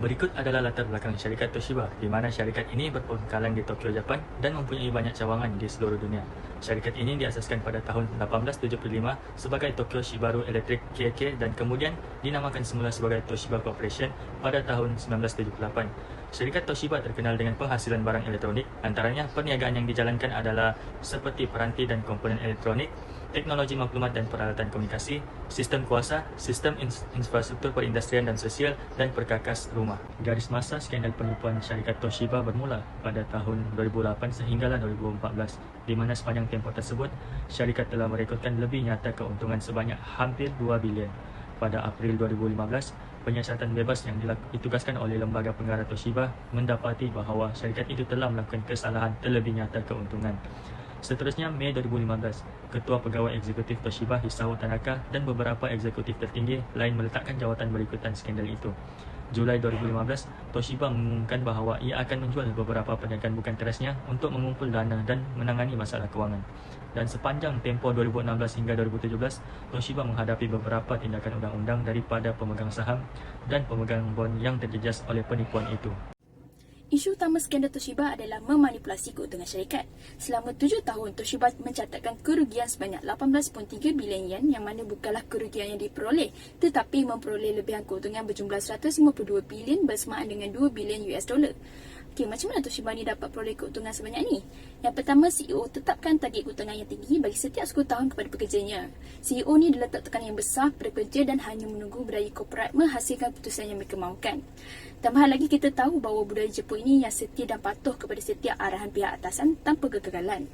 Berikut adalah latar belakang syarikat Toshiba, di mana syarikat ini berpangkalan di Tokyo, Jepun dan mempunyai banyak cawangan di seluruh dunia. Syarikat ini diasaskan pada tahun 1875 sebagai Tokyo Shibaru Electric KK dan kemudian dinamakan semula sebagai Toshiba Corporation pada tahun 1978. Syarikat Toshiba terkenal dengan penghasilan barang elektronik, antaranya perniagaan yang dijalankan adalah seperti peranti dan komponen elektronik, teknologi maklumat dan peralatan komunikasi, sistem kuasa, sistem infrastruktur perindustrian dan sosial, dan perkakas rumah. Garis masa skandal penipuan syarikat Toshiba bermula pada tahun 2008 sehinggalah 2014, di mana sepanjang tempoh tersebut, syarikat telah merekodkan lebih nyata keuntungan sebanyak hampir 2 bilion. Pada April 2015, penyiasatan bebas yang ditugaskan oleh Lembaga Pengarah Toshiba mendapati bahawa syarikat itu telah melakukan kesalahan terlebih nyata keuntungan. Seterusnya, Mei 2015, Ketua Pegawai Eksekutif Toshiba Hisao Tanaka dan beberapa eksekutif tertinggi lain meletakkan jawatan berikutan skandal itu. Julai 2015, Toshiba mengumumkan bahawa ia akan menjual beberapa perniagaan bukan terasnya untuk mengumpul dana dan menangani masalah kewangan. Dan sepanjang tempoh 2016 hingga 2017, Toshiba menghadapi beberapa tindakan undang-undang daripada pemegang saham dan pemegang bon yang terjejas oleh penipuan itu. Isu utama skandal Toshiba adalah memanipulasi keuntungan syarikat. Selama 7 tahun, Toshiba mencatatkan kerugian sebanyak 18.3 bilion yen yang mana bukanlah kerugian yang diperoleh, tetapi memperoleh lebihan keuntungan berjumlah 152 bilion bersamaan dengan 2 bilion US dollar. Okey, macam mana Toshiba ni dapat peroleh keuntungan sebanyak ni? Yang pertama, CEO tetapkan target keuntungan yang tinggi bagi setiap 10 tahun kepada pekerjanya. CEO ni diletak tekanan yang besar kepada pekerja dan hanya menunggu budaya korporat menghasilkan keputusan yang mereka mahukan. Tambahan lagi, kita tahu bahawa budaya Jepun ini yang setia dan patuh kepada setiap arahan pihak atasan tanpa kegagalan.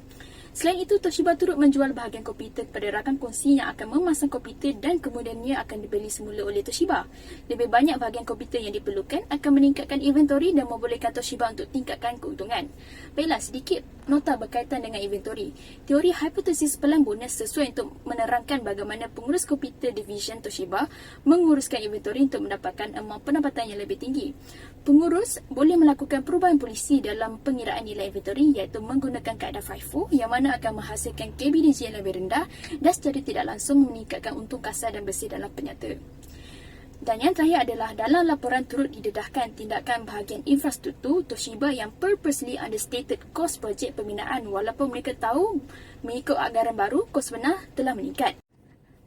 Selain itu, Toshiba turut menjual bahagian komputer kepada rakan kongsi yang akan memasang komputer dan kemudiannya akan dibeli semula oleh Toshiba. Lebih banyak bahagian komputer yang diperlukan akan meningkatkan inventory dan membolehkan Toshiba untuk tingkatkan keuntungan. Baiklah, sedikit nota berkaitan dengan inventory. Teori hipotesis pelan bonus sesuai untuk menerangkan bagaimana pengurus komputer division Toshiba menguruskan inventory untuk mendapatkan amount pendapatan yang lebih tinggi. Pengurus boleh melakukan perubahan polisi dalam pengiraan nilai inventory iaitu menggunakan kaedah FIFO yang mana akan menghasilkan KBDJ yang lebih rendah dan secara tidak langsung meningkatkan untung kasar dan bersih dalam penyata. Dan yang terakhir adalah dalam laporan turut didedahkan tindakan bahagian infrastruktur Toshiba yang purposely understated kos projek pembinaan walaupun mereka tahu mengikut anggaran baru kos sebenar telah meningkat.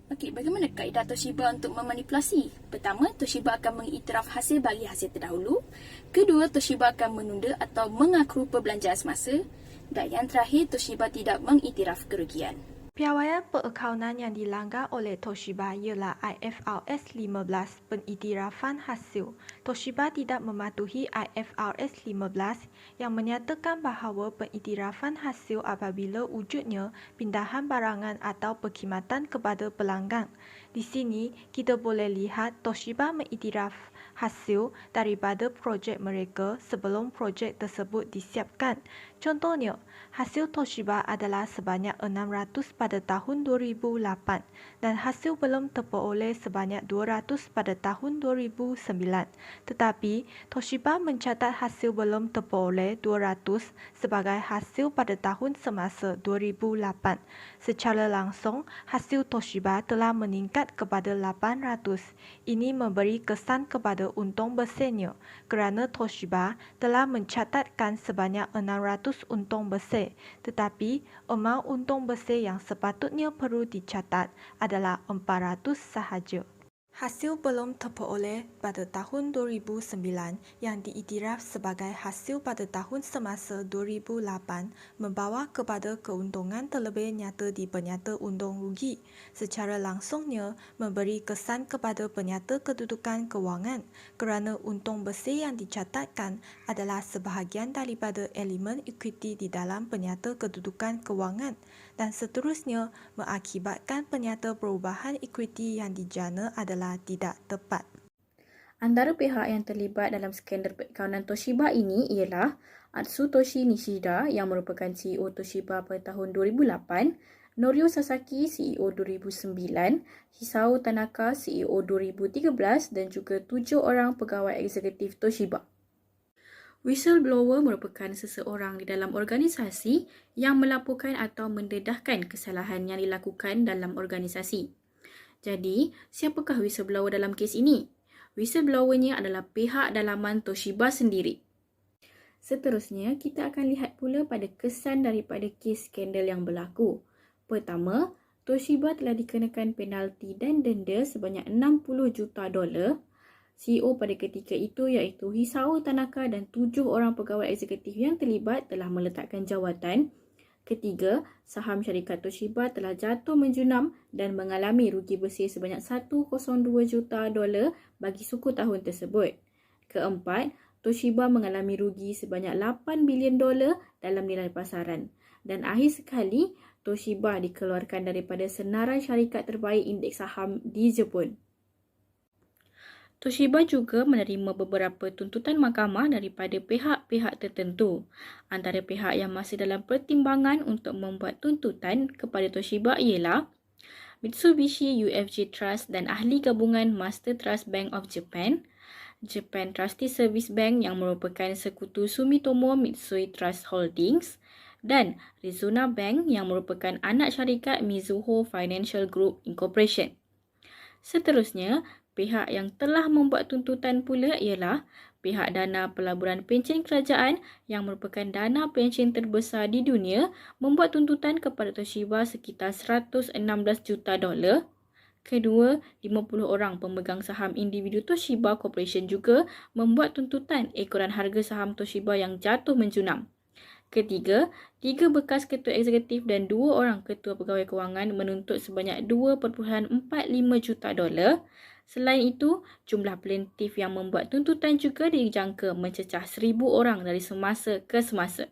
Okey, bagaimana kaedah Toshiba untuk memanipulasi? Pertama, Toshiba akan mengiktiraf hasil bagi hasil terdahulu. Kedua, Toshiba akan menunda atau mengakhiri perbelanjaan semasa. Dan yang terakhir, Toshiba tidak mengiktiraf kerugian. Piawaian perakaunan yang dilanggar oleh Toshiba ialah IFRS 15 pengiktirafan hasil. Toshiba tidak mematuhi IFRS 15 yang menyatakan bahawa pengiktirafan hasil apabila wujudnya pindahan barangan atau perkhidmatan kepada pelanggan. Di sini, kita boleh lihat Toshiba mengiktiraf hasil daripada projek mereka sebelum projek tersebut disiapkan. Contohnya, hasil Toshiba adalah sebanyak 600 pada tahun 2008 dan hasil belum terperoleh sebanyak 200 pada tahun 2009. Tetapi, Toshiba mencatat hasil belum terperoleh 200 sebagai hasil pada tahun semasa 2008. Secara langsung, hasil Toshiba telah meningkat kepada 800. Ini memberi kesan kepada untung bersihnya kerana Toshiba telah mencatatkan sebanyak 600 untung bersih, tetapi amount untung bersih yang sepatutnya perlu dicatat adalah 400 sahaja. Hasil belum terperoleh pada tahun 2009 yang diiktiraf sebagai hasil pada tahun semasa 2008 membawa kepada keuntungan terlebih nyata di penyata untung rugi. Secara langsungnya memberi kesan kepada penyata kedudukan kewangan kerana untung bersih yang dicatatkan adalah sebahagian daripada elemen equity di dalam penyata kedudukan kewangan dan seterusnya mengakibatkan penyata perubahan equity yang dijana adalah tidak tepat. Antara pihak yang terlibat dalam skandal perakaunan Toshiba ini ialah Atsutoshi Nishida yang merupakan CEO Toshiba pada tahun 2008, Norio Sasaki CEO 2009, Hisao Tanaka CEO 2013 dan juga 7 orang pegawai eksekutif Toshiba. Whistleblower merupakan seseorang di dalam organisasi yang melaporkan atau mendedahkan kesalahan yang dilakukan dalam organisasi. Jadi, siapakah whistleblower dalam kes ini? Whistleblowernya adalah pihak dalaman Toshiba sendiri. Seterusnya, kita akan lihat pula pada kesan daripada kes skandal yang berlaku. Pertama, Toshiba telah dikenakan penalti dan denda sebanyak $60 juta. CEO pada ketika itu iaitu Hisao Tanaka dan 7 orang pegawai eksekutif yang terlibat telah meletakkan jawatan. Ketiga, saham syarikat Toshiba telah jatuh menjunam dan mengalami rugi bersih sebanyak $102 juta bagi suku tahun tersebut. Keempat, Toshiba mengalami rugi sebanyak $8 bilion dalam nilai pasaran. Dan akhir sekali, Toshiba dikeluarkan daripada senarai syarikat terbaik indeks saham di Jepun. Toshiba juga menerima beberapa tuntutan mahkamah daripada pihak-pihak tertentu. Antara pihak yang masih dalam pertimbangan untuk membuat tuntutan kepada Toshiba ialah Mitsubishi UFJ Trust dan ahli gabungan Master Trust Bank of Japan, Japan Trustee Service Bank yang merupakan sekutu Sumitomo Mitsui Trust Holdings, dan Rizuna Bank yang merupakan anak syarikat Mizuho Financial Group Incorporation. Seterusnya, pihak yang telah membuat tuntutan pula ialah pihak dana pelaburan pencen kerajaan yang merupakan dana pencen terbesar di dunia membuat tuntutan kepada Toshiba sekitar $116 juta. Kedua, 50 orang pemegang saham individu Toshiba Corporation juga membuat tuntutan ekoran harga saham Toshiba yang jatuh menjunam. Ketiga, 3 bekas ketua eksekutif dan 2 orang ketua pegawai kewangan menuntut sebanyak $2.45 juta. Selain itu, jumlah plaintiff yang membuat tuntutan juga dijangka mencecah 1,000 orang dari semasa ke semasa.